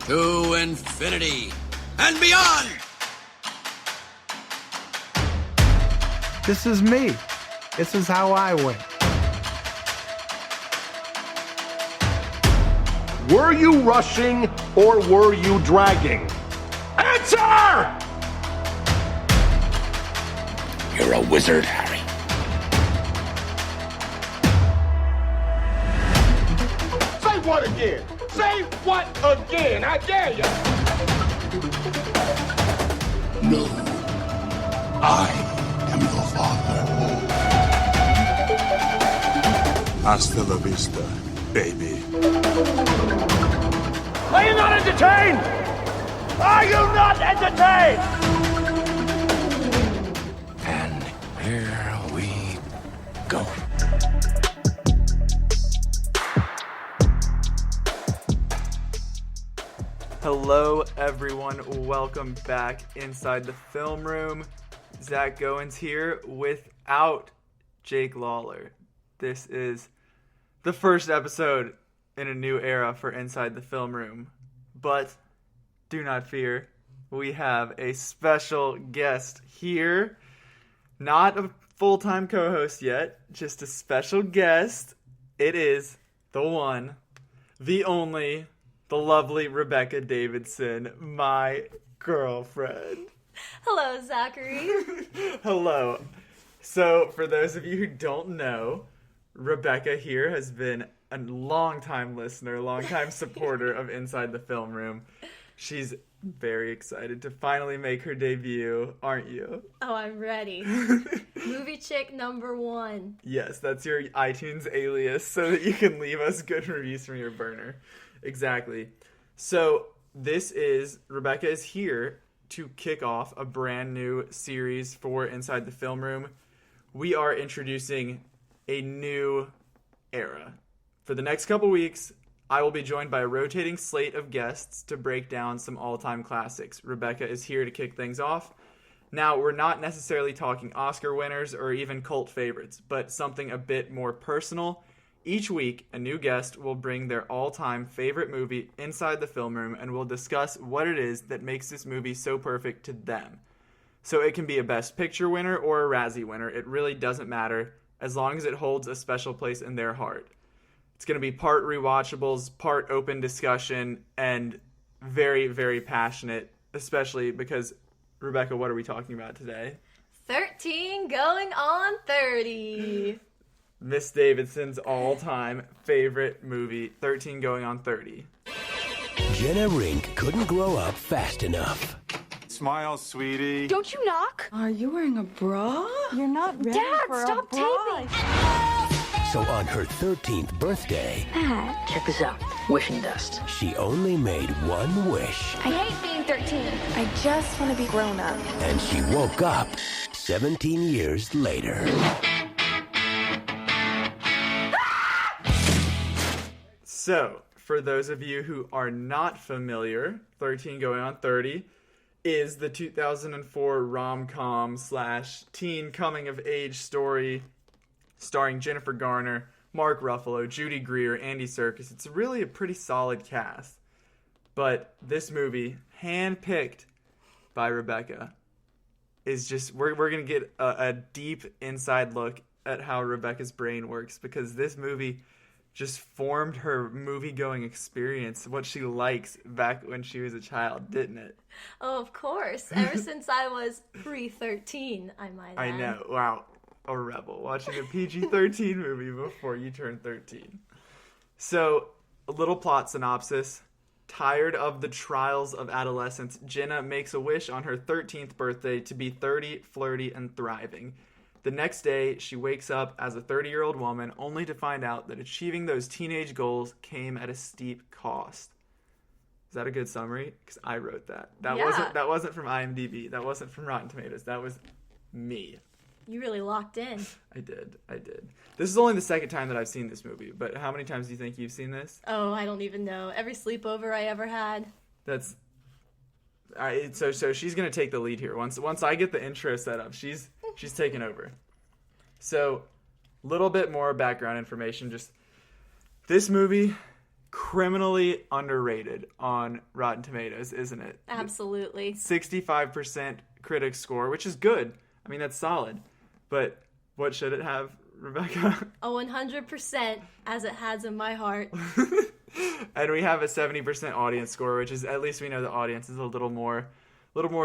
to infinity and beyond! This is me. This is how I win. Were you rushing or were you dragging? Answer! You're a wizard, Harry. Say what again? Say what again? I dare you. No. I am your father. Hasta la vista, baby. Are you not entertained? Are you not entertained? And here we go. Hello, everyone. Welcome back inside the film room. Zach Goins here without Jake Lawler. This is the first episode in a new era for Inside the Film Room. But do not fear, we have a special guest here. Not a full-time co-host yet, just a special guest. It is the one, the only, the lovely Rebecca Davidson, my girlfriend. Hello, Zachary. Hello. So, for those of you who don't know, Rebecca here has been a long-time listener, long-time supporter of Inside the Film Room. She's very excited to finally make her debut, aren't you? Oh, I'm ready. Movie chick number 1. Yes, that's your iTunes alias so that you can leave us good reviews from your burner. Exactly. So, Rebecca is here to kick off a brand new series for Inside the Film Room. We are introducing a new era. For the next couple weeks, I will be joined by a rotating slate of guests to break down some all-time classics. Rebecca is here to kick things off. Now, we're not necessarily talking Oscar winners or even cult favorites, but something a bit more personal. Each week, a new guest will bring their all-time favorite movie inside the film room and we'll discuss what it is that makes this movie so perfect to them. So it can be a Best Picture winner or a Razzie winner. It really doesn't matter as long as it holds a special place in their heart. It's going to be part rewatchables, part open discussion, and very, very passionate, especially because, Rebecca, what are we talking about today? 13 going on 30. Miss Davidson's all-time favorite movie, 13 going on 30. Jenna Rink couldn't grow up fast enough. Smile, sweetie. Don't you knock? Are you wearing a bra? You're not ready Dad, for stop a bra. taping! So on her 13th birthday, Dad, check this out. Wishing dust. she only made one wish. I hate being 13. I just want to be grown up. And she woke up 17 years later. So, for those of you who are not familiar, 13 going on 30 is the 2004 rom-com / teen coming-of-age story starring Jennifer Garner, Mark Ruffalo, Judy Greer, Andy Serkis. It's really a pretty solid cast. But this movie, handpicked by Rebecca, is just... We're going to get a deep inside look at how Rebecca's brain works, because this movie just formed her movie-going experience, what she likes back when she was a child, didn't it? Oh, of course. Ever since I was pre-13, I might add. I know. Wow. A rebel. Watching a PG-13 movie before you turn 13. So, a little plot synopsis. Tired of the trials of adolescence, Jenna makes a wish on her 13th birthday to be 30, flirty, and thriving. The next day, she wakes up as a 30-year-old woman only to find out that achieving those teenage goals came at a steep cost. Is that a good summary? Because I wrote that. That wasn't from IMDb. That wasn't from Rotten Tomatoes. That was me. You really locked in. I did. This is only the second time that I've seen this movie, but how many times do you think you've seen this? Oh, I don't even know. Every sleepover I ever had. So she's gonna take the lead here. Once I get the intro set up, she's taking over. So, little bit more background information. Just this movie, criminally underrated on Rotten Tomatoes, isn't it? Absolutely. 65% critic score, which is good. I mean, that's solid. But what should it have, Rebecca? A 100%, as it has in my heart. And we have a 70% audience score, which is, at least we know the audience is a little more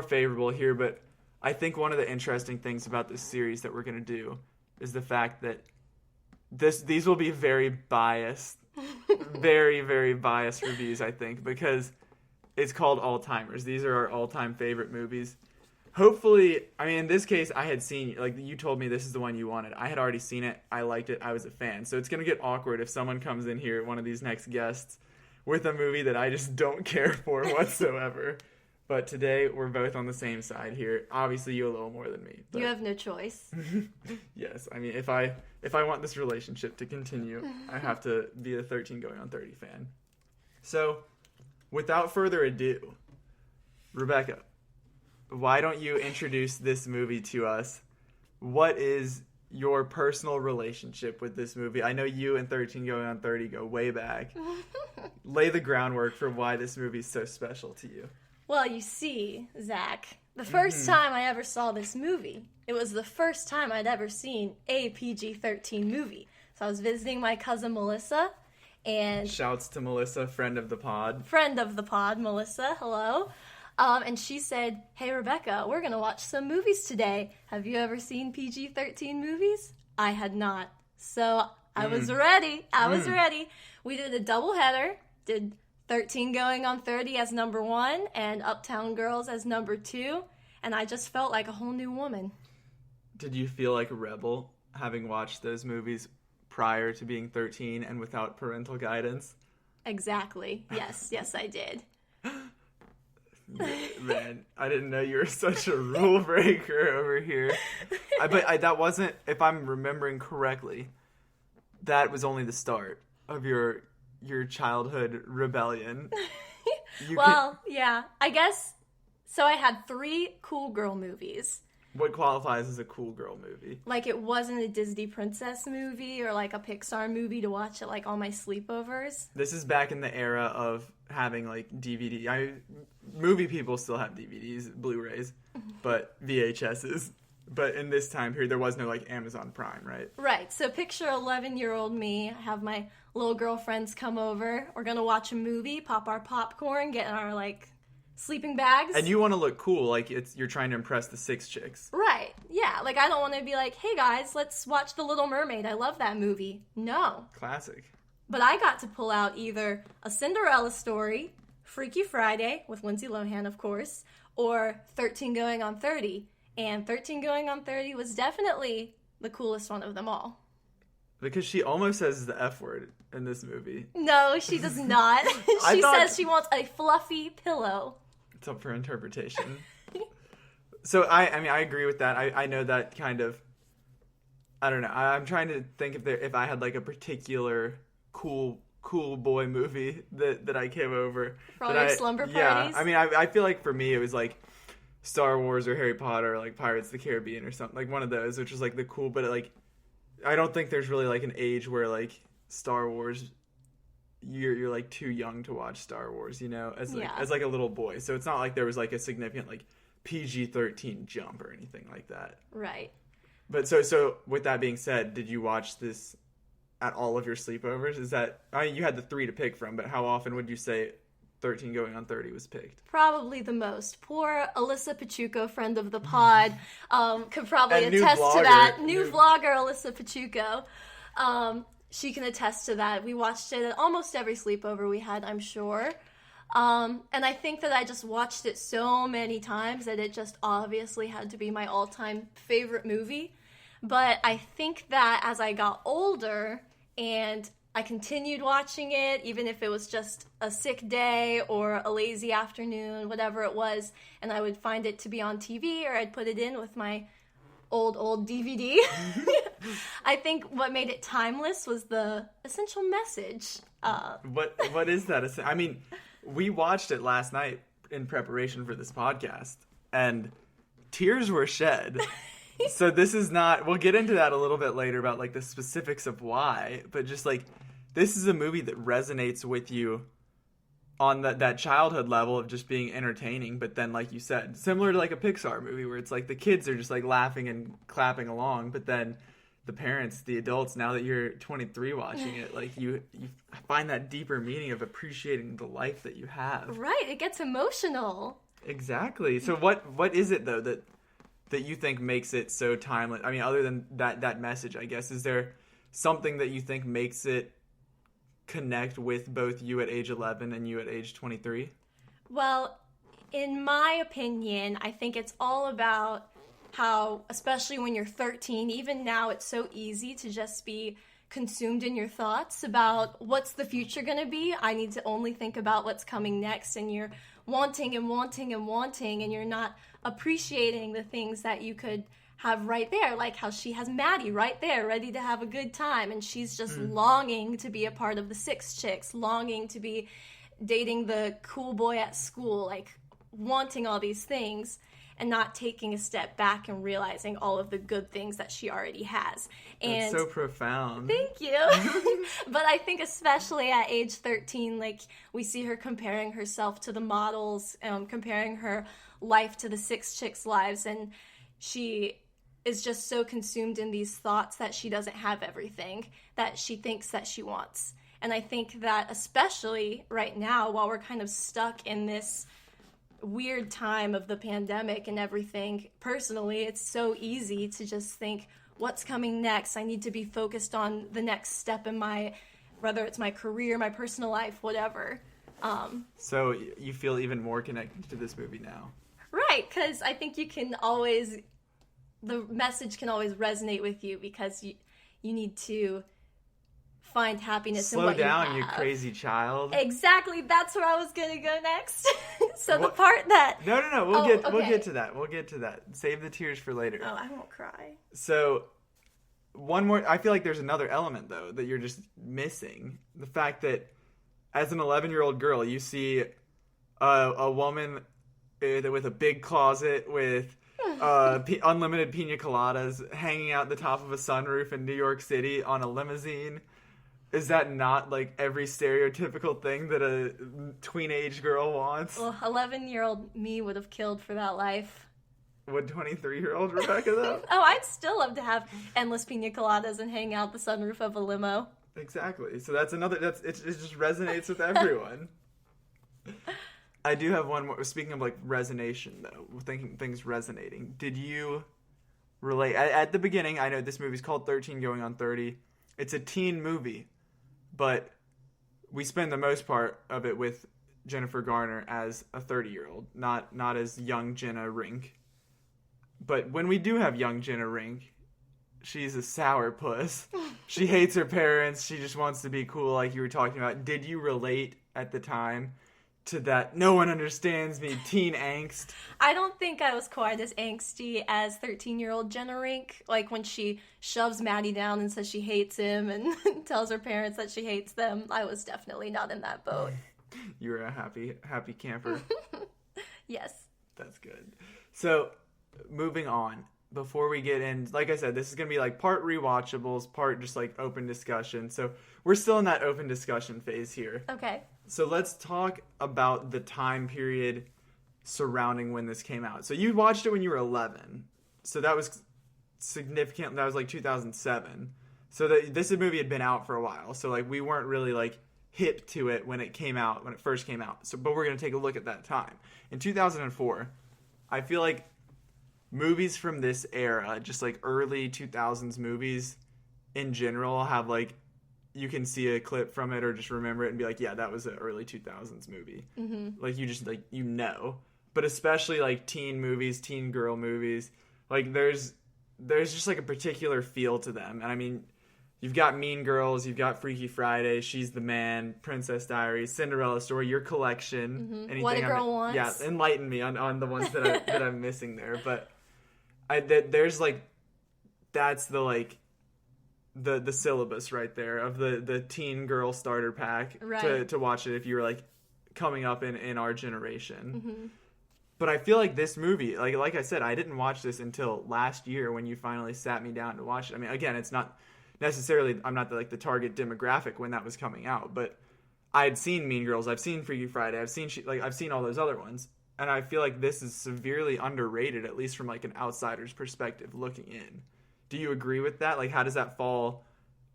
favorable here. But I think one of the interesting things about this series that we're going to do is the fact that these will be very biased, very, very biased reviews, I think, because it's called All-Timers. These are our all-time favorite movies. Hopefully, I mean, in this case, I had seen, like, you told me this is the one you wanted. I had already seen it. I liked it. I was a fan. So it's going to get awkward if someone comes in here, one of these next guests, with a movie that I just don't care for whatsoever. But today, we're both on the same side here. Obviously, you a little more than me. But You have no choice. yes, I mean, if I want this relationship to continue, I have to be a 13 going on 30 fan. So, without further ado, Rebecca, why don't you introduce this movie to us? What is your personal relationship with this movie? I know you and 13 going on 30 go way back. Lay the groundwork for why this movie is so special to you. Well, you see, Zach, the first time I ever saw this movie, it was the first time I'd ever seen a PG-13 movie. So I was visiting my cousin Melissa, and... Shouts to Melissa, friend of the pod. Friend of the pod, Melissa, hello. And she said, hey, Rebecca, we're going to watch some movies today. Have you ever seen PG-13 movies? I had not. So I was ready. I was ready. We did a doubleheader, did 13 going on 30 as number 1 and Uptown Girls as number 2. And I just felt like a whole new woman. Did you feel like a rebel having watched those movies prior to being 13 and without parental guidance? Exactly. Yes, yes, I did. Man, I didn't know you were such a rule breaker over here. But that wasn't, if I'm remembering correctly, that was only the start of your childhood rebellion. Yeah, I guess. So I had 3 cool girl movies. What qualifies as a cool girl movie? Like, it wasn't a Disney princess movie or like a Pixar movie to watch at like all my sleepovers. This is back in the era of having like DVD. Movie people still have DVDs, Blu-rays, but VHSs. But in this time period, there was no like Amazon Prime, right? Right. So picture 11-year-old me. I have my little girlfriends come over. We're gonna watch a movie, pop our popcorn, get in our like sleeping bags. And you want to look cool, like you're trying to impress the 6 chicks. Right. Yeah. Like, I don't want to be like, hey guys, let's watch The Little Mermaid. I love that movie. No. Classic. But I got to pull out either A Cinderella Story, Freaky Friday, with Lindsay Lohan, of course, or 13 Going on 30. And 13 Going on 30 was definitely the coolest one of them all. Because she almost says the F word in this movie. No, she does not. She says she wants a fluffy pillow. It's up for interpretation. So, I mean, I agree with that. I know that kind of... I don't know. I'm trying to think if I had, like, a particular cool boy movie that I came over. For all your slumber parties? Yeah. I mean, I feel like for me, it was, like, Star Wars or Harry Potter or, like, Pirates of the Caribbean or something. Like, one of those, which was, like, the cool... But, like, I don't think there's really, like, an age where, like, Star Wars... You're like too young to watch Star Wars, you know, as like a little boy. So it's not like there was like a significant like PG-13 jump or anything like that. Right. But so with that being said, did you watch this at all of your sleepovers? Is that, I mean, you had the 3 to pick from, but how often would you say 13 Going on 30 was picked? Probably the most. Poor Alyssa Pachuco, friend of the pod, could probably And attest new to that. vlogger. New vlogger Alyssa Pachuco. She can attest to that. We watched it at almost every sleepover we had, I'm sure. And I think that I just watched it so many times that it just obviously had to be my all-time favorite movie. But I think that as I got older and I continued watching it, even if it was just a sick day or a lazy afternoon, whatever it was, and I would find it to be on TV or I'd put it in with my old DVD. I think what made it timeless was the essential message. What is that? I mean, we watched it last night in preparation for this podcast, and tears were shed. So this is not... We'll get into that a little bit later about like the specifics of why, but just like this is a movie that resonates with you on that childhood level of just being entertaining, but then, like you said, similar to like a Pixar movie where it's like the kids are just like laughing and clapping along, but then the parents, the adults, now that you're 23 watching it, like you find that deeper meaning of appreciating the life that you have. Right, it gets emotional. Exactly. So what is it though that you think makes it so timeless? I mean, other than that message, I guess, is there something that you think makes it connect with both you at age 11 and you at age 23? Well, in my opinion, I think it's all about how, especially when you're 13, even now it's so easy to just be consumed in your thoughts about what's the future going to be. I need to only think about what's coming next, and you're wanting and wanting and wanting, and you're not appreciating the things that you could have right there, like how she has Maddie right there ready to have a good time, and she's just longing to be a part of the Six Chicks, longing to be dating the cool boy at school, like wanting all these things and not taking a step back and realizing all of the good things that she already has. And That's so profound. Thank you. But I think especially at age 13, like, we see her comparing herself to the models, comparing her life to the Six Chicks' lives, and she is just so consumed in these thoughts that she doesn't have everything that she thinks that she wants. And I think that especially right now, while we're kind of stuck in this weird time of the pandemic and everything, personally, it's so easy to just think, what's coming next? I need to be focused on the next step in my, whether it's my career, my personal life, whatever. So you feel even more connected to this movie now. Right, because I think you can always, the message can always resonate with you because you need to find happiness in what Slow down, you you have. crazy child. Exactly, that's where I was gonna go next. So the part that No, we'll get to that. We'll get to that. Save the tears for later. Oh, I won't cry. So one more, I feel like there's another element though that you're just missing. The fact that as an 11-year-old girl, you see a woman with a big closet with unlimited pina coladas hanging out the top of a sunroof in New York City on a limousine. Is that not like every stereotypical thing that a tween-age girl wants? Well, 11-year-old me would have killed for that life. Would 23-year-old Rebecca though? Oh, I'd still love to have endless pina coladas and hang out the sunroof of a limo. Exactly. So that's another. It just resonates with everyone. I do have one more. Speaking of like resonation, though, thinking things resonating. Did you relate at the beginning? I know this movie's called 13 Going on 30. It's a teen movie, but we spend the most part of it with Jennifer Garner as a 30-year-old, not as young Jenna Rink. But when we do have young Jenna Rink, she's a sourpuss. She hates her parents. She just wants to be cool, like you were talking about. Did you relate at the time to that no one understands me teen angst? I don't think I was quite as angsty as 13-year-old Jenna Rink. Like when she shoves Maddie down and says she hates him and tells her parents that she hates them. I was definitely not in that boat. You were a happy camper. Yes. That's good. So, moving on. Before we get in, like I said, this is going to be like part rewatchables, part just like open discussion. So, we're still in that open discussion phase here. Okay. So let's talk about the time period surrounding when this came out. So you watched it when you were 11. So that was significant. That was like 2007. So this movie had been out for a while. So like we weren't really like hip to it when it came out, when it first came out. So, but we're going to take a look at that time. In 2004, I feel like movies from this era, just like early 2000s movies in general, have like, you can see a clip from it or just remember it and be like, yeah, that was an early 2000s movie. Mm-hmm. Like, you just, like, you know. But especially, like, teen movies, teen girl movies, like, there's just, like, a particular feel to them. And, I mean, you've got Mean Girls, you've got Freaky Friday, She's the Man, Princess Diaries, Cinderella Story, your collection. Mm-hmm. What a Girl Wants. Yeah, enlighten me on the ones that, that I'm missing there. But there's, like, that's the, like, the syllabus right there of the teen girl starter pack to watch it if you were like coming up in our generation. Mm-hmm. But I feel like this movie, like I said, I didn't watch this until last year when you finally sat me down to watch it. I mean, again, it's not necessarily, I'm not the target demographic when that was coming out, but I had seen Mean Girls, I've seen Freaky Friday, I've seen all those other ones, and I feel like this is severely underrated, at least from like an outsider's perspective looking in. Do you agree with that? Like, how does that fall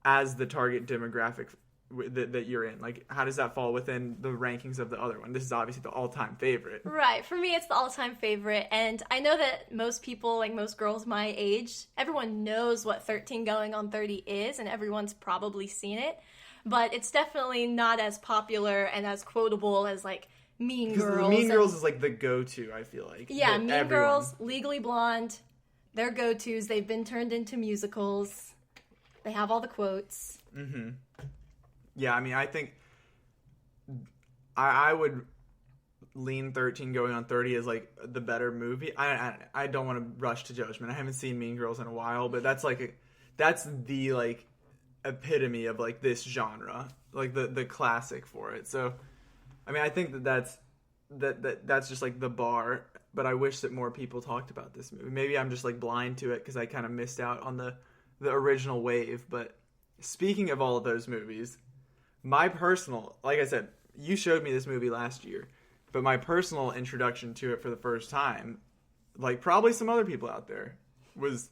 as the target demographic that you're in? Like, how does that fall within the rankings of the other one? This is obviously the all-time favorite. Right. For me, it's the all-time favorite. And I know that most people, like most girls my age, everyone knows what 13 Going on 30 is, and everyone's probably seen it. But it's definitely not as popular and as quotable as, like, Mean Girls. Mean Girls is, like, the go-to, I feel like. Yeah, Mean Girls, Legally Blonde, they're go-tos. They've been turned into musicals. They have all the quotes. Mm-hmm. Yeah, I mean, I think I would lean 13 Going on 30 as, like, the better movie. I don't want to rush to judgment. I haven't seen Mean Girls in a while, but that's, like, that's the, like, epitome of, like, this genre. Like, the classic for it. So, I mean, I think that's just, like, the bar, but I wish that more people talked about this movie. Maybe I'm just, like, blind to it because I kind of missed out on the original wave, but speaking of all of those movies, my personal, like I said, you showed me this movie last year, but my personal introduction to it for the first time, like probably some other people out there, was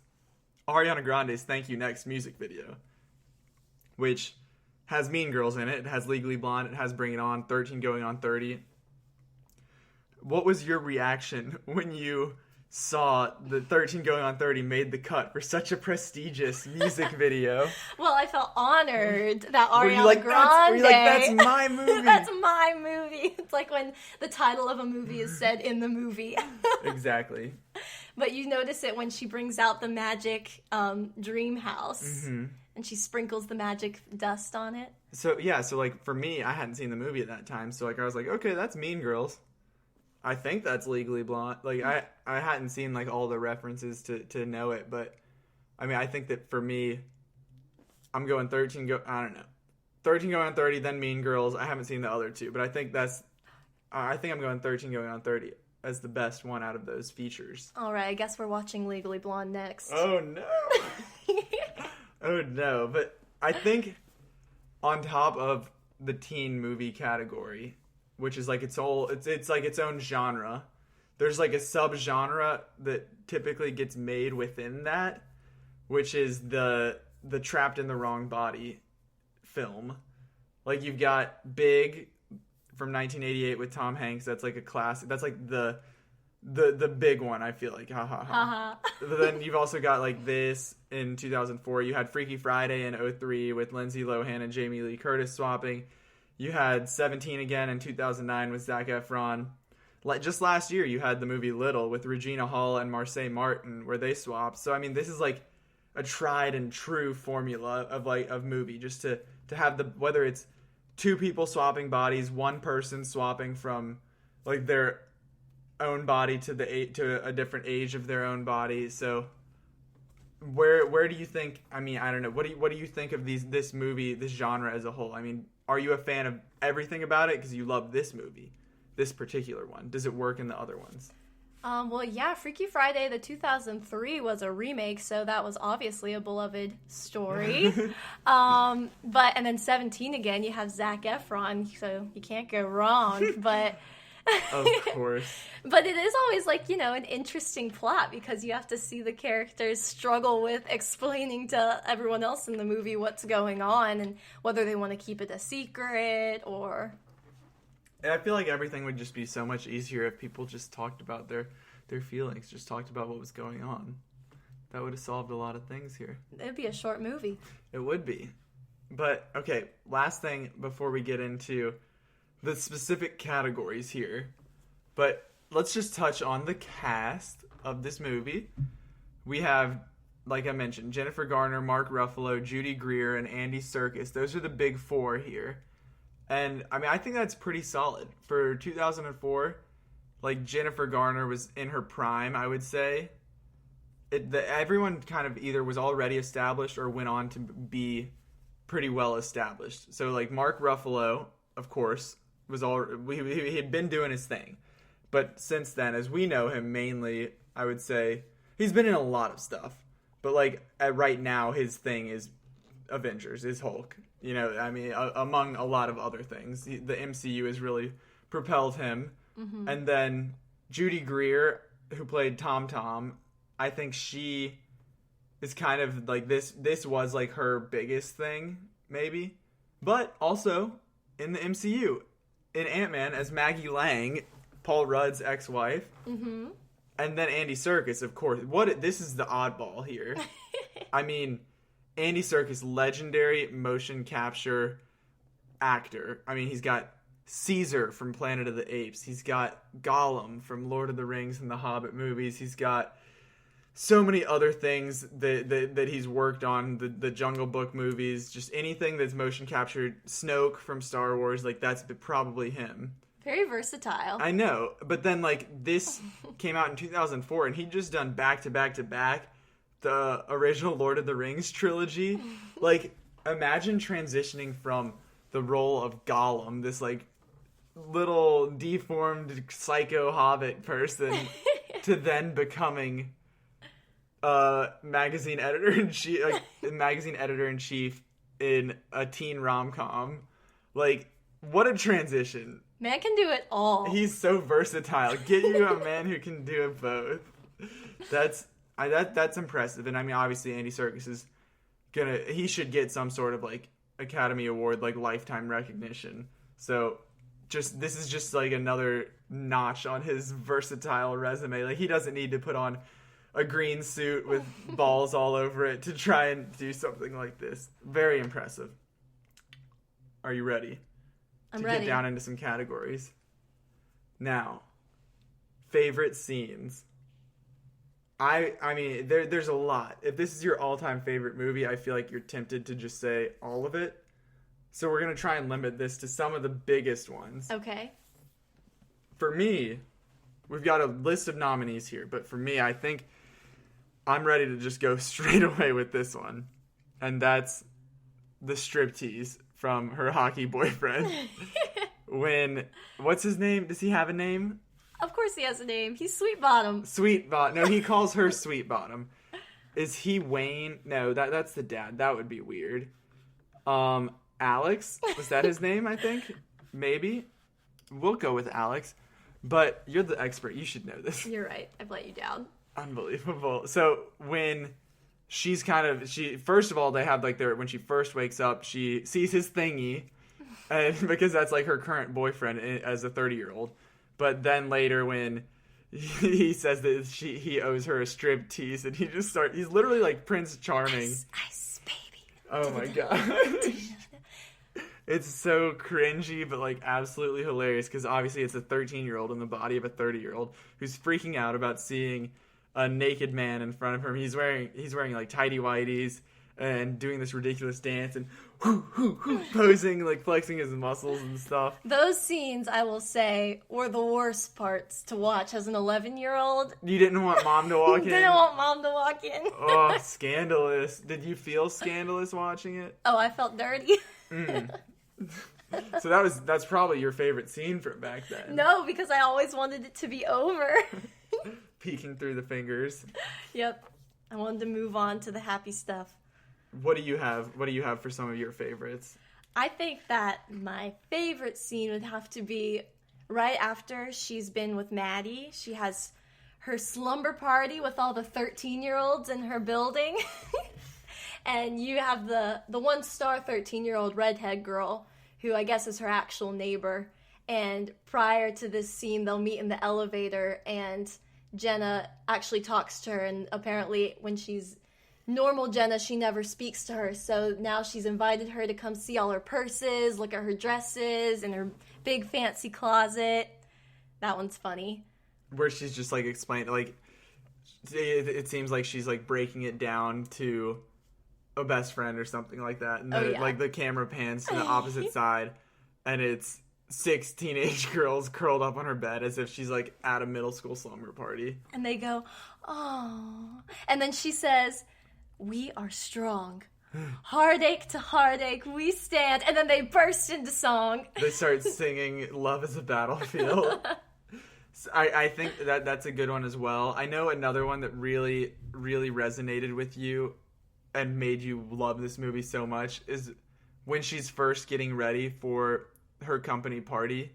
Ariana Grande's Thank You Next music video, which has Mean Girls in it, it has Legally Blonde, it has Bring It On, 13 Going on 30. What was your reaction when you saw the 13 Going on 30 made the cut for such a prestigious music video? Well, I felt honored that Ariana were you like, Grande... that's my movie? That's my movie. It's like when the title of a movie is said in the movie. Exactly. But you notice it when she brings out the magic dream house, and she sprinkles the magic dust on it. So, yeah, so, like, for me, I hadn't seen the movie at that time, so, like, I was like, okay, that's Mean Girls. I think that's Legally Blonde. Like, I hadn't seen, like, all the references to know it, but, I mean, I think that for me, I'm going 13 Going on 30, then Mean Girls. I haven't seen the other two, but I think I'm going 13 Going on 30 as the best one out of those features. All right, I guess we're watching Legally Blonde next. Oh, no. Oh, no. But I think on top of the teen movie category, which is like it's like its own genre, there's like a sub-genre that typically gets made within that, which is the Trapped in the Wrong Body film. Like, you've got Big from 1988 with Tom Hanks. That's like a classic. That's like the big one, I feel like. Ha ha ha. But then you've also got like this in 2004. You had Freaky Friday in 2003 with Lindsay Lohan and Jamie Lee Curtis swapping. You had 17 again in 2009 with Zac Efron. Like, just last year, you had the movie Little with Regina Hall and Marseille Martin, where they swapped. So, I mean, this is like a tried and true formula of movie, just to have whether it's two people swapping bodies, one person swapping from like their own body to a different age of their own body. So, where do you think? I mean, I don't know. What do you think of this movie, this genre as a whole? I mean, are you a fan of everything about it because you love this movie, this particular one? Does it work in the other ones? Well, yeah, Freaky Friday, the 2003 was a remake, so that was obviously a beloved story. And then 17 again, you have Zac Efron, so you can't go wrong. But of course. But it is always like, an interesting plot because you have to see the characters struggle with explaining to everyone else in the movie what's going on and whether they want to keep it a secret or... And I feel like everything would just be so much easier if people just talked about their feelings, just talked about what was going on. That would have solved a lot of things here. It'd be a short movie. It would be. But, okay, last thing before we get into the specific categories here. But let's just touch on the cast of this movie. We have, like I mentioned, Jennifer Garner, Mark Ruffalo, Judy Greer, and Andy Serkis. Those are the big four here. And, I mean, I think that's pretty solid. For 2004, like, Jennifer Garner was in her prime, I would say. Everyone kind of either was already established or went on to be pretty well established. So, like, Mark Ruffalo, of course, he had been doing his thing. But since then, as we know him mainly, I would say, he's been in a lot of stuff. But, like, right now, his thing is Avengers is Hulk. You know, I mean, among a lot of other things, the MCU has really propelled him. Mm-hmm. And then Judy Greer, who played Tom Tom, I think she is kind of like this was like her biggest thing, maybe. But also in the MCU, in Ant-Man as Maggie Lang, Paul Rudd's ex-wife. Mm-hmm. And then Andy Serkis, of course. This is the oddball here. I mean, Andy Serkis, legendary motion capture actor. I mean, he's got Caesar from Planet of the Apes. He's got Gollum from Lord of the Rings and the Hobbit movies. He's got so many other things that he's worked on. The Jungle Book movies, just anything that's motion captured. Snoke from Star Wars, like that's probably him. Very versatile. I know, but then like this came out in 2004, and he'd just done back to back to back the original Lord of the Rings trilogy. Like, imagine transitioning from the role of Gollum, this like little deformed psycho hobbit person, to then becoming magazine editor in chief in a teen rom-com. Like, what a transition. Man can do it all. He's so versatile. Get you a man who can do it both. That's impressive. And I mean, obviously Andy Serkis is he should get some sort of like Academy Award, like lifetime recognition. So this is just like another notch on his versatile resume. Like, he doesn't need to put on a green suit with balls all over it to try and do something like this. Very impressive. Are you ready? I'm ready. Get down into some categories. Now, favorite scenes. I mean, there's a lot. If this is your all-time favorite movie, I feel like you're tempted to just say all of it. So we're going to try and limit this to some of the biggest ones. Okay. For me, we've got a list of nominees here, but for me, I think I'm ready to just go straight away with this one. And that's the striptease from her hockey boyfriend. What's his name? Does he have a name? Of course he has a name. He's Sweet Bottom. Sweet Bottom. No, he calls her Sweet Bottom. Is he Wayne? No, that's the dad. That would be weird. Alex? Was that his name, I think? Maybe. We'll go with Alex. But you're the expert. You should know this. You're right. I've let you down. Unbelievable. So when first of all, they have like when she first wakes up, she sees his thingy, and because that's like her current boyfriend as a 30-year-old. But then later when he says that he owes her a strip tease, and he's literally like Prince Charming. Ice, baby. Oh my god. It's so cringy, but like absolutely hilarious, because obviously it's a 13-year-old in the body of a 30-year-old who's freaking out about seeing a naked man in front of him. He's wearing like tighty whities and doing this ridiculous dance and posing, like flexing his muscles and stuff. Those scenes, I will say, were the worst parts to watch as an 11-year-old. You didn't want mom to walk in? Didn't want mom to walk in. Oh, scandalous. Did you feel scandalous watching it? Oh, I felt dirty. So that's probably your favorite scene from back then. No, because I always wanted it to be over. Peeking through the fingers. Yep. I wanted to move on to the happy stuff. What do you have? What do you have for some of your favorites? I think that my favorite scene would have to be right after she's been with Maddie. She has her slumber party with all the 13-year-olds in her building. And you have the one-star 13-year-old redhead girl, who I guess is her actual neighbor. And prior to this scene, they'll meet in the elevator, and Jenna actually talks to her. And apparently when she's normal Jenna, she never speaks to her. So now she's invited her to come see all her purses, look at her dresses, and her big fancy closet. That one's funny. Where she's just like explaining, like, it seems like she's like breaking it down to a best friend or something like that, and like the camera pans to the opposite side, and it's 6 teenage girls curled up on her bed as if she's like at a middle school slumber party, and they go, "Oh," and then she says, "We are strong, heartache to heartache we stand," and then they burst into song. They start singing "Love is a Battlefield." So I think that's a good one as well. I know another one that really, really resonated with you and made you love this movie so much is when she's first getting ready for her company party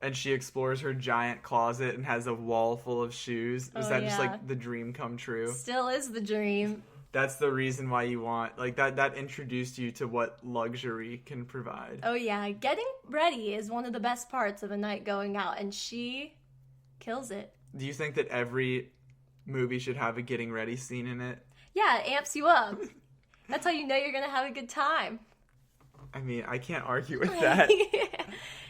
and she explores her giant closet and has a wall full of shoes. Is that just like the dream come true? Still is the dream. That's the reason why you want, like, that introduced you to what luxury can provide. Oh yeah, getting ready is one of the best parts of a night going out, and she kills it. Do you think that every movie should have a getting ready scene in it? Yeah, it amps you up. That's how you know you're gonna have a good time. I mean, I can't argue with that.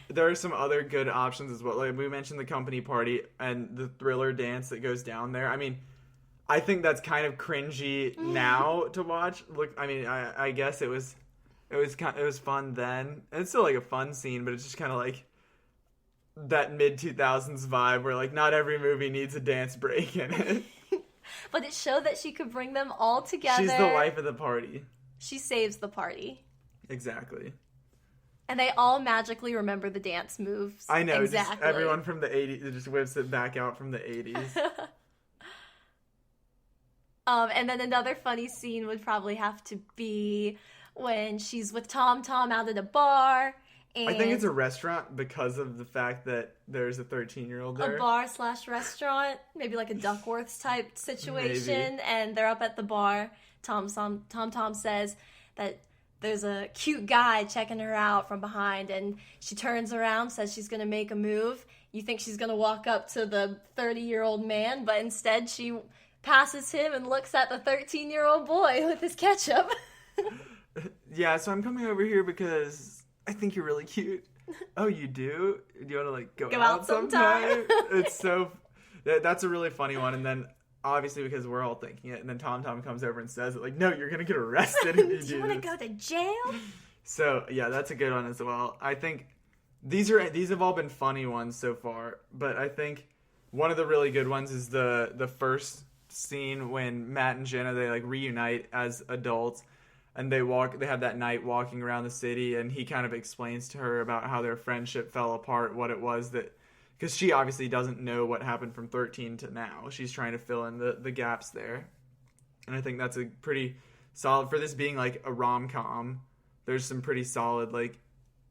There are some other good options as well. Like we mentioned the company party and the Thriller dance that goes down there. I mean, I think that's kind of cringy now to watch. Look, I mean, I guess it was fun then. It's still like a fun scene, but it's just kind of like that mid 2000s vibe where like not every movie needs a dance break in it. But it showed that she could bring them all together. She's the life of the party. She saves the party. Exactly. And they all magically remember the dance moves. I know, exactly. Just everyone from the 80s just whips it back out from the 80s. And then another funny scene would probably have to be when she's with Tom out at a bar. And I think it's a restaurant because of the fact that there's a 13-year-old there. A bar/restaurant, maybe like a Duckworth type situation. Maybe. And they're up at the bar. Tom says that there's a cute guy checking her out from behind, and she turns around, says she's going to make a move. You think she's going to walk up to the 30-year-old man, but instead she passes him and looks at the 13-year-old boy with his ketchup. Yeah, so I'm coming over here because I think you're really cute. Oh, you do? Do you want to like go out sometime? It's so... That's a really funny one, and then obviously because we're all thinking it, and then Tom comes over and says it, like, no, you're going to get arrested if you do you want to go to jail? So, yeah, that's a good one as well. I think these have all been funny ones so far, but I think one of the really good ones is the first scene when Matt and Jenna, they like reunite as adults, and they have that night walking around the city, and he kind of explains to her about how their friendship fell apart, what it was that... Because she obviously doesn't know what happened from 13 to now. She's trying to fill in the gaps there. And I think that's a pretty solid... For this being like a rom-com, there's some pretty solid like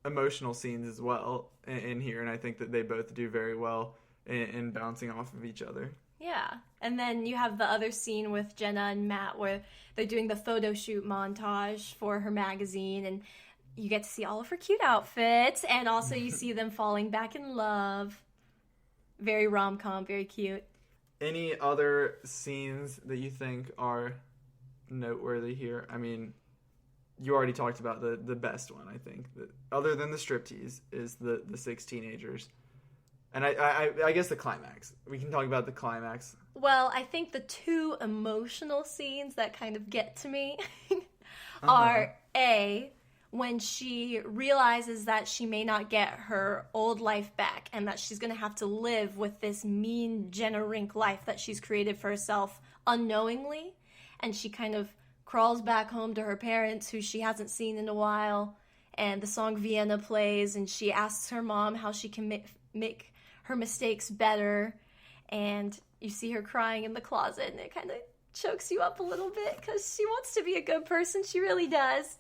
emotional scenes as well in here. And I think that they both do very well in bouncing off of each other. Yeah. And then you have the other scene with Jenna and Matt where they're doing the photo shoot montage for her magazine. And you get to see all of her cute outfits. And also you see them falling back in love. Very rom-com, very cute. Any other scenes that you think are noteworthy here? I mean, you already talked about the best one, I think. Other than the striptease, is the 6 teenagers. And I guess the climax. We can talk about the climax. Well, I think the two emotional scenes that kind of get to me are, A, when she realizes that she may not get her old life back and that she's going to have to live with this mean Jenna Rink life that she's created for herself unknowingly. And she kind of crawls back home to her parents, who she hasn't seen in a while. And the song Vienna plays, and she asks her mom how she can make her mistakes better. And you see her crying in the closet, and it kind of chokes you up a little bit because she wants to be a good person. She really does.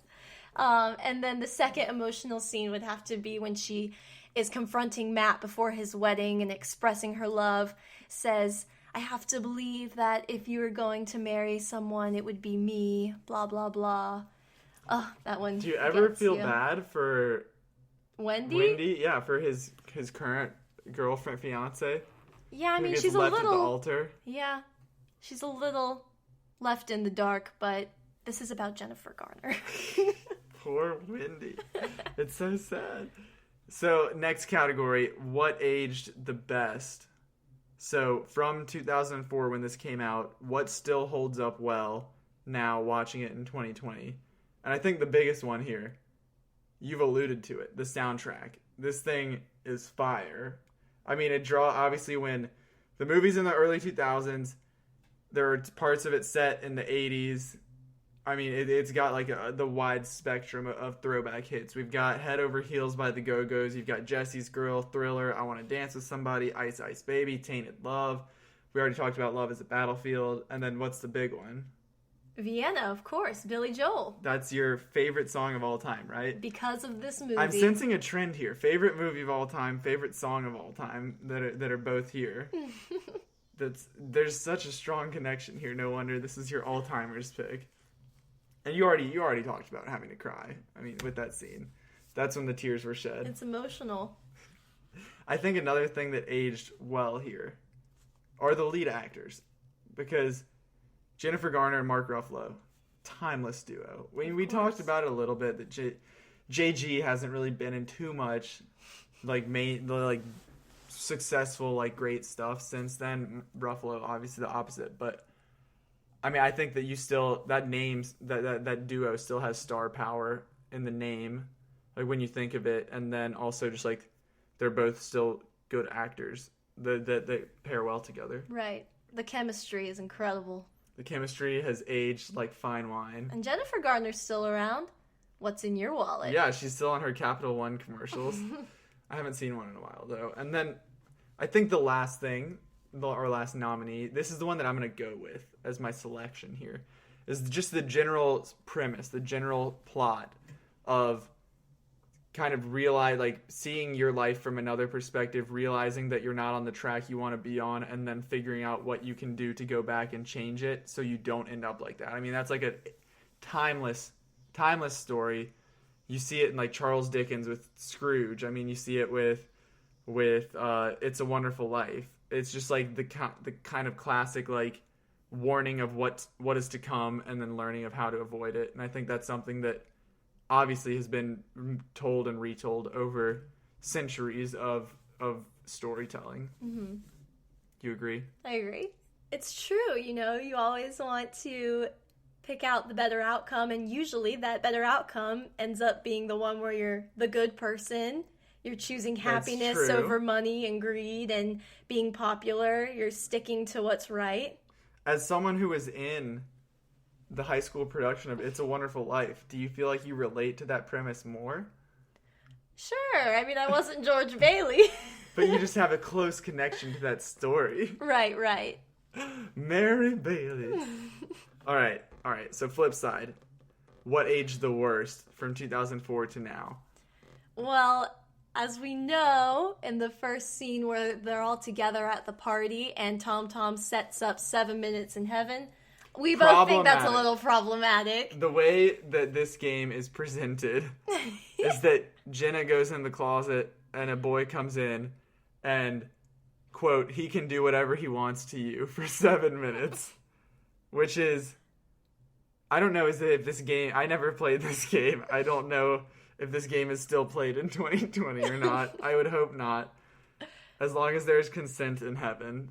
And then the second emotional scene would have to be when she is confronting Matt before his wedding and expressing her love, says, I have to believe that if you were going to marry someone, it would be me, blah, blah, blah. Oh, that one. Do you ever feel bad for Wendy? Yeah, for his current girlfriend, fiance? Yeah, I mean, she's a little... At the altar? Yeah, she's a little left in the dark, but this is about Jennifer Garner. Poor Wendy. It's so sad. So, next category, what aged the best? So, from 2004 when this came out, what still holds up well now watching it in 2020? And I think the biggest one here, you've alluded to it, the soundtrack. This thing is fire. I mean, obviously when the movie's in the early 2000s, there are parts of it set in the 80s. I mean, it's got like the wide spectrum of throwback hits. We've got Head Over Heels by the Go-Go's. You've got Jesse's Girl, Thriller, I Want to Dance with Somebody, Ice Ice Baby, Tainted Love. We already talked about Love is a Battlefield. And then what's the big one? Vienna, of course. Billy Joel. That's your favorite song of all time, right? Because of this movie. I'm sensing a trend here. Favorite movie of all time, favorite song of all time that are both here. There's such a strong connection here. No wonder this is your all-timers pick. And you already talked about having to cry. I mean, with that scene. That's when the tears were shed. It's emotional. I think another thing that aged well here are the lead actors. Because Jennifer Garner and Mark Ruffalo, timeless duo. We talked about it a little bit that JG hasn't really been in too much successful great stuff since then. Ruffalo obviously the opposite, but I mean I think that that duo still has star power in the name, like when you think of it, and then also just like they're both still good actors that pair well together. Right. The chemistry is incredible. The chemistry has aged like fine wine. And Jennifer Garner's still around. What's in your wallet? Yeah, she's still on her Capital One commercials. I haven't seen one in a while, though. And then I think the last thing, our last nominee, this is the one that I'm going to go with as my selection here, is just the general premise, the general plot of kind of seeing your life from another perspective, realizing that you're not on the track you want to be on, and then figuring out what you can do to go back and change it so you don't end up like that. I mean, that's like a timeless story. You see it in like Charles Dickens with Scrooge. I mean, you see it with It's a Wonderful Life. It's just like the kind of classic like warning of what is to come, and then learning of how to avoid it. And I think that's something that obviously has been told and retold over centuries of storytelling. Mm-hmm. You agree? I agree. It's true. You always want to pick out the better outcome, and usually that better outcome ends up being the one where you're the good person. You're choosing happiness over money and greed and being popular. You're sticking to what's right. As someone who was in the high school production of It's a Wonderful Life, do you feel like you relate to that premise more? Sure. I mean, I wasn't George Bailey. But you just have a close connection to that story. Right. Mary Bailey. All right. So flip side. What aged the worst from 2004 to now? Well, as we know, in the first scene where they're all together at the party and Tom Tom sets up 7 Minutes in Heaven, we both think that's a little problematic. The way that this game is presented is that Jenna goes in the closet and a boy comes in and, quote, he can do whatever he wants to you for 7 minutes. Which is, I don't know if this game, I never played this game. I don't know if this game is still played in 2020 or not. I would hope not. As long as there's consent in heaven.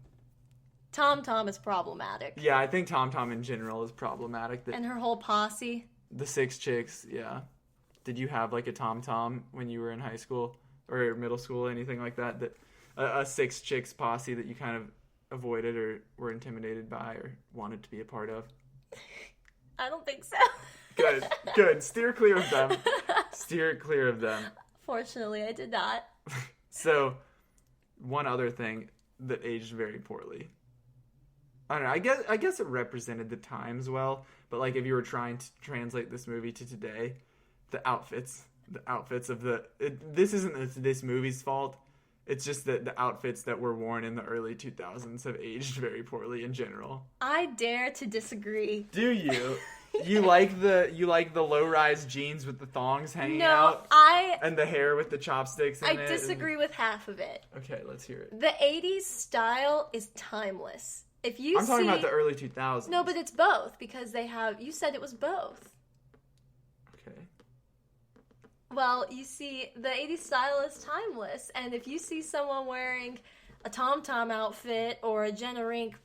Tom Tom is problematic. Yeah, I think Tom Tom in general is problematic. And her whole posse. The 6 chicks, yeah. Did you have like a Tom Tom when you were in high school or middle school, anything like that? That a 6 chicks posse that you kind of avoided or were intimidated by or wanted to be a part of? I don't think so. Good. Steer clear of them. Fortunately, I did not. So, one other thing that aged very poorly. I don't know. I guess it represented the times well, but like if you were trying to translate this movie to today, the outfits of this isn't this movie's fault. It's just that the outfits that were worn in the early 2000s have aged very poorly in general. I dare to disagree. Do you? You like the low-rise jeans with the thongs hanging out? And the hair with the chopsticks in it? I disagree with half of it. Okay, let's hear it. The 80s style is timeless. I'm talking about the early 2000s. No, but it's both because you said it was both. Okay. Well, you see, the 80s style is timeless, and if you see someone wearing a Tom Tom outfit or a Jenna Rink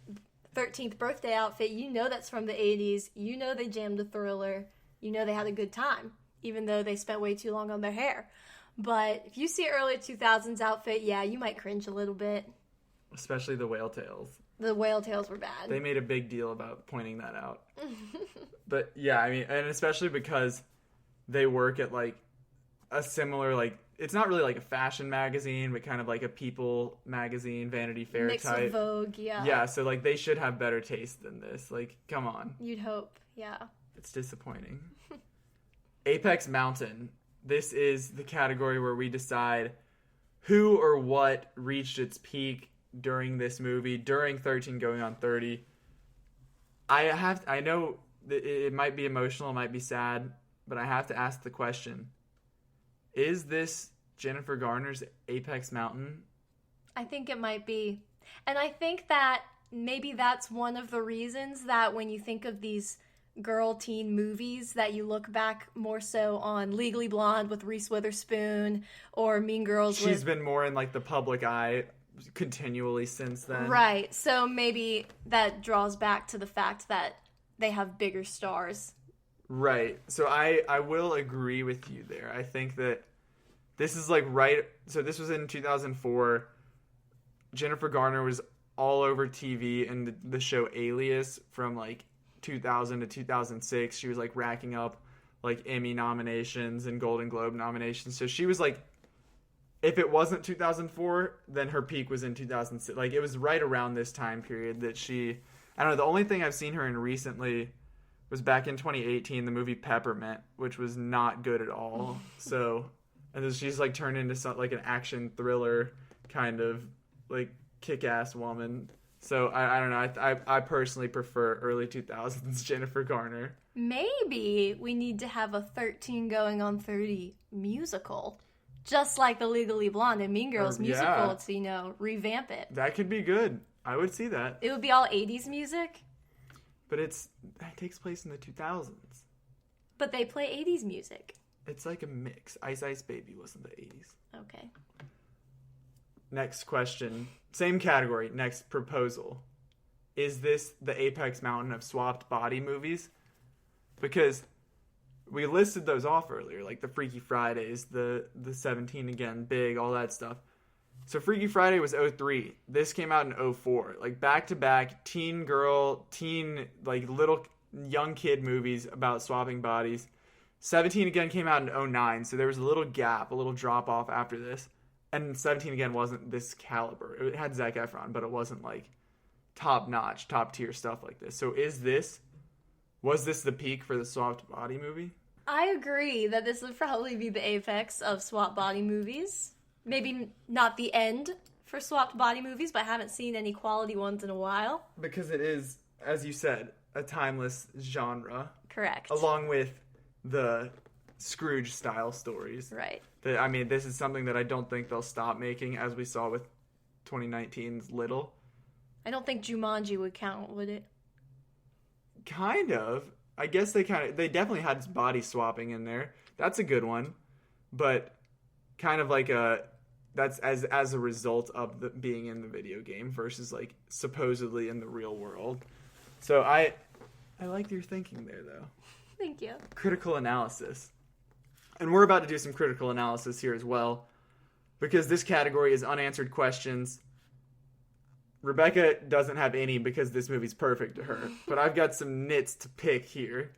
13th birthday outfit, you know that's from the 80s. You know they jammed a Thriller. You know they had a good time, even though they spent way too long on their hair. But if you see early 2000s outfit, yeah, you might cringe a little bit. Especially the whale tails. The whale tails were bad. They made a big deal about pointing that out. But yeah, I mean, and especially because they work at like a similar, like, it's not really like a fashion magazine, but kind of like a People magazine, Vanity Fair Mix type. With Vogue, yeah. Yeah, so like they should have better taste than this. Like, come on. You'd hope, Yeah. It's disappointing. Apex Mountain. This is the category where we decide who or what reached its peak during this movie, during 13 going on 30. I know that it might be emotional, it might be sad, but I have to ask the question. Is this Jennifer Garner's Apex Mountain? I think it might be. And I think that maybe that's one of the reasons that when you think of these girl teen movies that you look back more so on Legally Blonde with Reese Witherspoon or Mean Girls She's been more in like the public eye continually since then. Right. So maybe that draws back to the fact that they have bigger stars. Right. So I will agree with you there. I think that this is like so this was in 2004. Jennifer Garner was all over TV in the show Alias from like 2000 to 2006. She was like racking up like Emmy nominations and Golden Globe nominations. So she was like, if it wasn't 2004, then her peak was in 2006. Like it was right around this time period that I don't know, the only thing I've seen her in recently was back in 2018, the movie Peppermint, which was not good at all. So, and then she's like turned into some, like an action thriller kind of like kick-ass woman. So I don't know. I personally prefer early 2000s Jennifer Garner. Maybe we need to have a 13 going on 30 musical, just like the Legally Blonde and Mean Girls musical. To revamp it. That could be good. I would see that. It would be all 80s music. But it takes place in the 2000s. But they play 80s music. It's like a mix. Ice Ice Baby wasn't the 80s. Okay. Next question. Same category. Next proposal. Is this the Apex Mountain of swapped body movies? Because we listed those off earlier, like the Freaky Fridays, the 17 Again, Big, all that stuff. So Freaky Friday was 03. This came out in 04. Like back-to-back teen girl, like little young kid movies about swapping bodies. 17 Again came out in 09, so there was a little gap, a little drop-off after this. And 17 Again wasn't this caliber. It had Zach Efron, but it wasn't like top-notch, top-tier stuff like this. So was this the peak for the swapped body movie? I agree that this would probably be the apex of swapped body movies. Maybe not the end for swapped body movies, but I haven't seen any quality ones in a while. Because it is, as you said, a timeless genre. Correct. Along with the Scrooge-style stories. Right. I mean, this is something that I don't think they'll stop making, as we saw with 2019's Little. I don't think Jumanji would count, would it? Kind of. I guess they definitely had body swapping in there. That's a good one. But kind of like that's as a result of being in the video game versus like supposedly in the real world. So I like your thinking there, though. Thank you. Critical analysis. And we're about to do some critical analysis here as well, because this category is unanswered questions. Rebecca doesn't have any because this movie's perfect to her, but I've got some nits to pick here.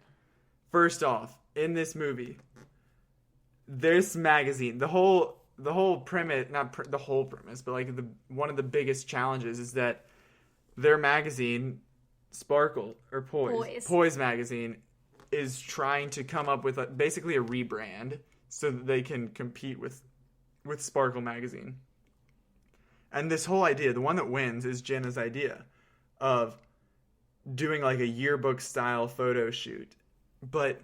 First off, in this movie, this magazine, the whole premise, not the whole premise, but like one of the biggest challenges is that their magazine, Sparkle or Poise magazine, is trying to come up with basically a rebrand so that they can compete with Sparkle magazine. And this whole idea, the one that wins is Jenna's idea of doing like a yearbook style photo shoot. But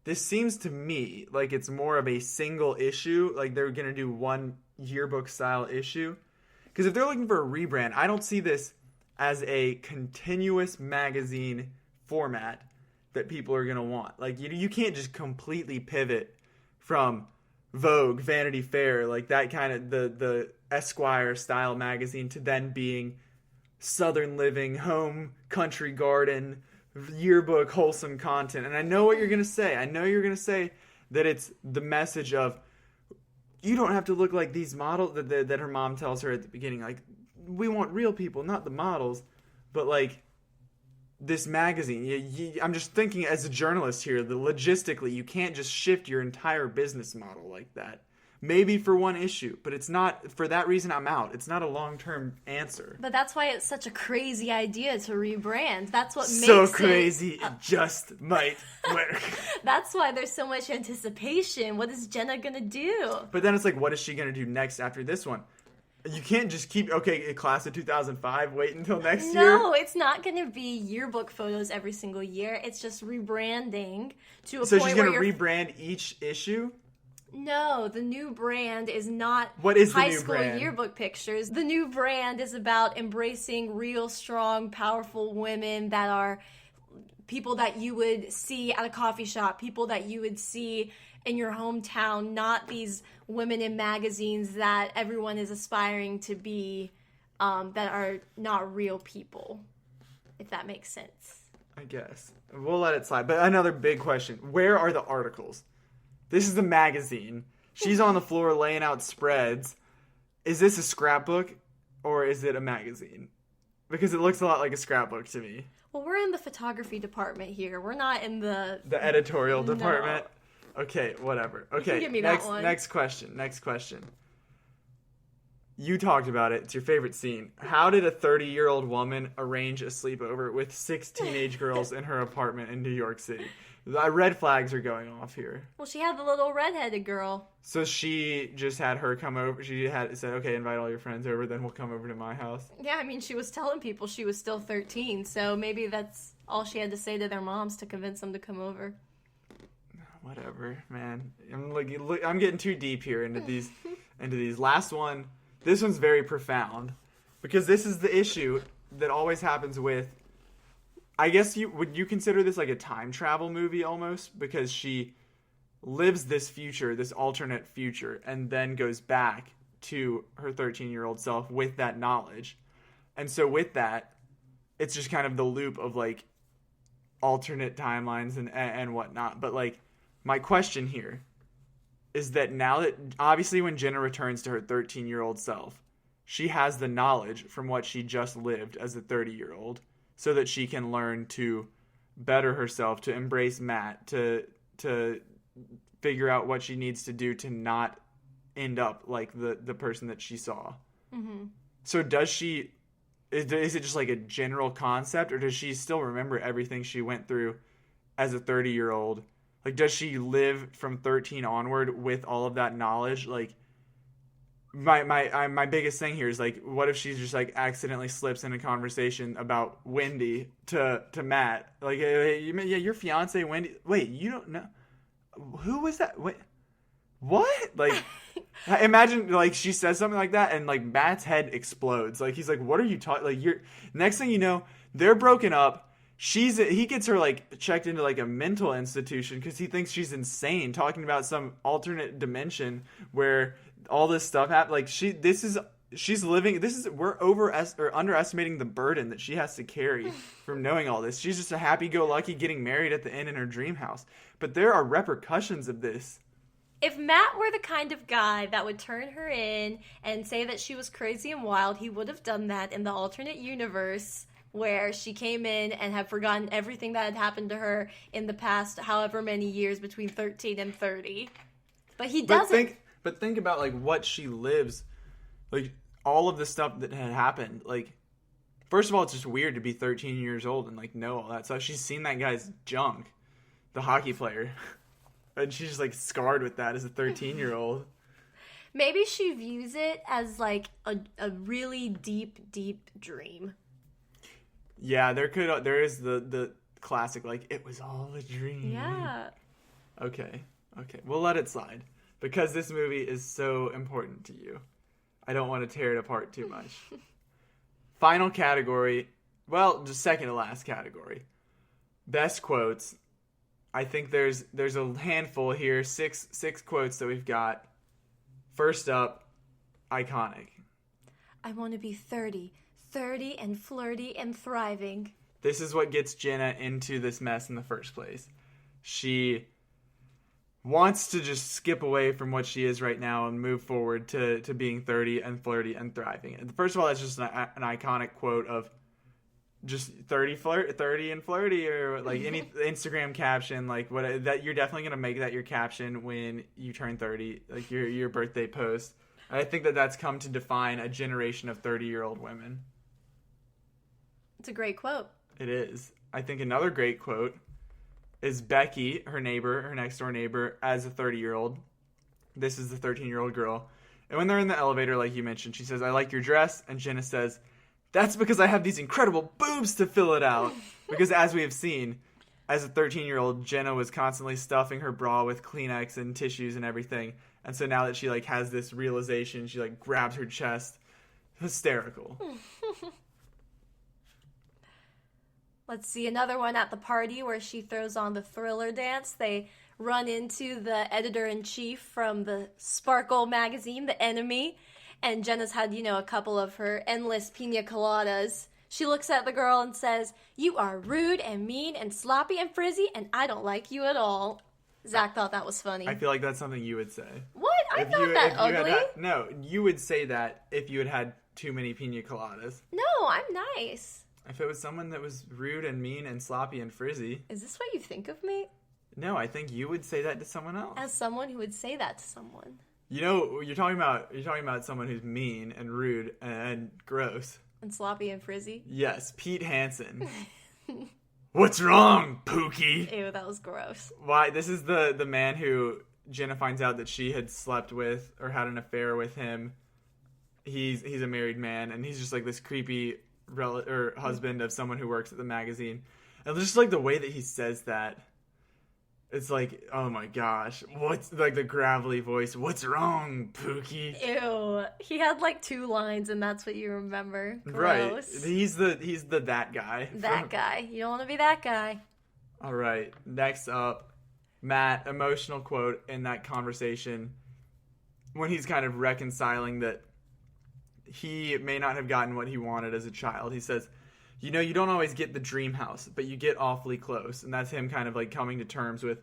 this seems to me like it's more of a single issue, like they're going to do one yearbook style issue. Because if they're looking for a rebrand, I don't see this as a continuous magazine format that people are going to want. Like, you can't just completely pivot from Vogue, Vanity Fair, like that kind of the Esquire style magazine to then being Southern Living, Home, Country Garden, yearbook, wholesome content. And I know what you're going to say. I know you're going to say that it's the message of, you don't have to look like these models that her mom tells her at the beginning. Like, we want real people, not the models. But like, this magazine, I'm just thinking as a journalist here, logistically, you can't just shift your entire business model like that. Maybe for one issue, but it's not, for that reason I'm out. It's not a long-term answer. But that's why it's such a crazy idea to rebrand. That's what makes so crazy, it just might work. That's why there's so much anticipation. What is Jenna gonna do? But then it's like, what is she gonna do next after this one? You can't just keep, okay, class of 2005, wait until next year. No, it's not going to be yearbook photos every single year. It's just rebranding to a so point she's where going to rebrand each issue? No, the new brand is not what is the high new school brand? yearbook pictures. The new brand is about embracing real, strong, powerful women that are people that you would see at a coffee shop, people that you would see in your hometown, not these women in magazines that everyone is aspiring to be, that are not real people, if that makes sense. I guess. We'll let it slide. But another big question. Where are the articles? This is the magazine. She's on the floor laying out spreads. Is this a scrapbook or is it a magazine? Because it looks a lot like a scrapbook to me. Well, we're in the photography department here. We're not in the editorial department. No. Okay, whatever. Okay, you can give me that one. Next question. You talked about it. It's your favorite scene. How did a 30-year-old woman arrange a sleepover with 6 teenage girls in her apartment in New York City? The red flags are going off here. Well, she had the little redheaded girl. So she just had her come over. She had said, okay, invite all your friends over, then we'll come over to my house. Yeah, I mean, she was telling people she was still 13, so maybe that's all she had to say to their moms to convince them to come over. Whatever, man. I'm getting too deep here into these. Last one. This one's very profound because this is the issue that always happens with. I guess would you consider this like a time travel movie almost, because she lives this future, this alternate future, and then goes back to her 13-year-old self with that knowledge. And so with that, it's just kind of the loop of like alternate timelines and whatnot. But like, my question here is that now that, obviously when Jenna returns to her 13-year-old self, she has the knowledge from what she just lived as a 30-year-old so that she can learn to better herself, to embrace Matt, to figure out what she needs to do to not end up like the person that she saw. Mm-hmm. So does she, is it just like a general concept, or does she still remember everything she went through as a 30-year-old? Like, does she live from 13 onward with all of that knowledge? Like, my biggest thing here is, like, what if she just, like, accidentally slips in a conversation about Wendy to Matt? Like, yeah, your fiance, Wendy. Wait, you don't know? Who was that? Wait, what? Like, imagine, like, she says something like that, and, like, Matt's head explodes. Like, he's like, what are you talking? Like, next thing you know, they're broken up. He gets her like checked into like a mental institution because he thinks she's insane, talking about some alternate dimension where all this stuff happened. Like we're underestimating the burden that she has to carry from knowing all this. She's just a happy-go-lucky getting married at the end in her dream house, but there are repercussions of this. If Matt were the kind of guy that would turn her in and say that she was crazy and wild, he would have done that in the alternate universe, where she came in and had forgotten everything that had happened to her in the past however many years between 13 and 30. But he doesn't. But think about, like, what she lives, like, all of the stuff that had happened. Like, first of all, it's just weird to be 13 years old and, like, know all that stuff. She's seen that guy's junk, the hockey player. And she's just, like, scarred with that as a 13-year-old. Maybe she views it as, like, a really deep, deep dream. Yeah, there is the classic, like, it was all a dream. Yeah. Okay. We'll let it slide because this movie is so important to you. I don't want to tear it apart too much. Final category, well, just second to last category. Best quotes. I think there's a handful here, six quotes that we've got. First up, iconic. I want to be 30 and flirty and thriving. This is what gets Jenna into this mess in the first place. She wants to just skip away from what she is right now and move forward to being 30 and flirty and thriving. And first of all, that's just an iconic quote of just 30 and flirty, or like any Instagram caption, like what that you're definitely gonna make that your caption when you turn 30, like your birthday post. I think that's come to define a generation of 30-year-old women. It's a great quote. It is. I think another great quote is Becky, her next door neighbor, as a 30-year-old. This is the 13-year-old girl. And when they're in the elevator, like you mentioned, she says, "I like your dress." And Jenna says, "That's because I have these incredible boobs to fill it out." Because as we have seen, as a 13-year-old, Jenna was constantly stuffing her bra with Kleenex and tissues and everything. And so now that she like has this realization, she like grabs her chest. Hysterical. Let's see another one at the party where she throws on the Thriller dance. They run into the editor-in-chief from the Sparkle magazine, The Enemy. And Jenna's had, a couple of her endless pina coladas. She looks at the girl and says, "You are rude and mean and sloppy and frizzy, and I don't like you at all." Zach thought that was funny. I feel like that's something you would say. What? I thought that ugly. No, you would say that if you had had too many pina coladas. No, I'm nice. If it was someone that was rude and mean and sloppy and frizzy. Is this what you think of me? No, I think you would say that to someone else. As someone who would say that to someone. You're talking about someone who's mean and rude and gross. And sloppy and frizzy? Yes, Pete Hansen. "What's wrong, Pookie?" Ew, that was gross. Why? This is the man who Jenna finds out that she had slept with or had an affair with him. He's a married man, and he's just like this creepy husband of someone who works at the magazine. And just like the way that he says that, it's like, oh my gosh, what's like the gravelly voice? "What's wrong, Pookie?" Ew. He had like 2 lines, and that's what you remember. Gross. Right. He's the that guy. That guy. You don't want to be that guy. All right. Next up, Matt, emotional quote in that conversation when he's kind of reconciling that he may not have gotten what he wanted as a child. He says, "You don't always get the dream house, but you get awfully close." And that's him kind of like coming to terms with,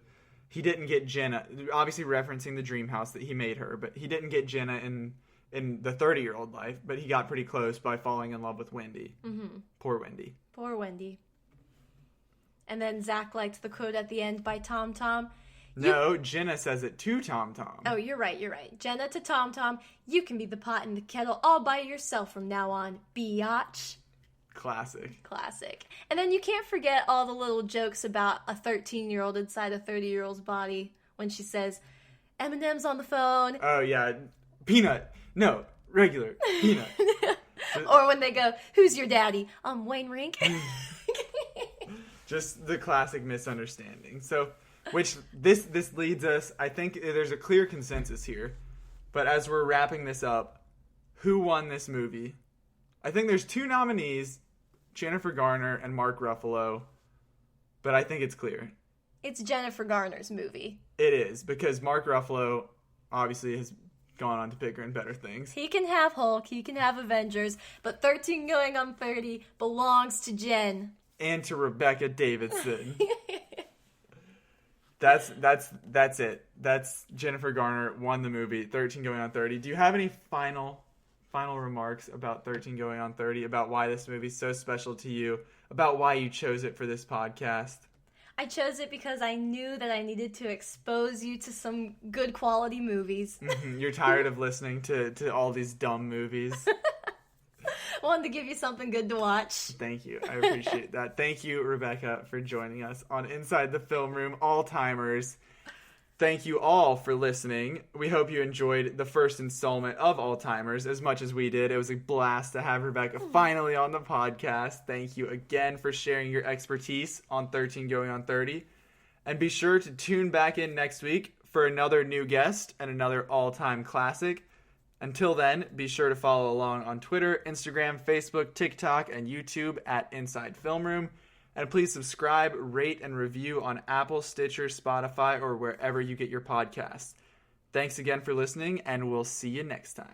he didn't get Jenna, obviously referencing the dream house that he made her, but he didn't get Jenna in the 30-year-old life, but he got pretty close by falling in love with Wendy. Mm-hmm. Poor Wendy. Poor Wendy. And then Zach liked the quote at the end by Tom Tom. No, Jenna says it to Tom Tom. Oh, you're right. Jenna to Tom Tom, "You can be the pot and the kettle all by yourself from now on, biatch." Classic. And then you can't forget all the little jokes about a 13-year-old inside a 30-year-old's body when she says, "Eminem's on the phone." Oh, yeah. "Peanut. No, regular. Peanut." Or when they go, "Who's your daddy?" "Wayne Rink." Just the classic misunderstanding. So, which this leads us, I think there's a clear consensus here. But as we're wrapping this up, who won this movie? I think there's 2 nominees, Jennifer Garner and Mark Ruffalo, but I think it's clear. It's Jennifer Garner's movie. It is, because Mark Ruffalo obviously has gone on to bigger and better things. He can have Hulk, he can have Avengers, but 13 going on 30 belongs to Jen. And to Rebecca Davidson. That's it. That's Jennifer Garner won the movie, 13 going on 30. Do you have any final remarks about 13 going on 30, about why this movie's so special to you, about why you chose it for this podcast? I chose it because I knew that I needed to expose you to some good quality movies. Mm-hmm. You're tired of listening to all these dumb movies. Wanted to give you something good to watch. Thank you. I appreciate that. Thank you, Rebecca, for joining us on Inside the Film Room, All-Timers. Thank you all for listening. We hope you enjoyed the first installment of All-Timers as much as we did. It was a blast to have Rebecca finally on the podcast. Thank you again for sharing your expertise on 13 Going on 30. And be sure to tune back in next week for another new guest and another all-time classic. Until then, be sure to follow along on Twitter, Instagram, Facebook, TikTok, and YouTube at Inside Film Room. And please subscribe, rate, and review on Apple, Stitcher, Spotify, or wherever you get your podcasts. Thanks again for listening, and we'll see you next time.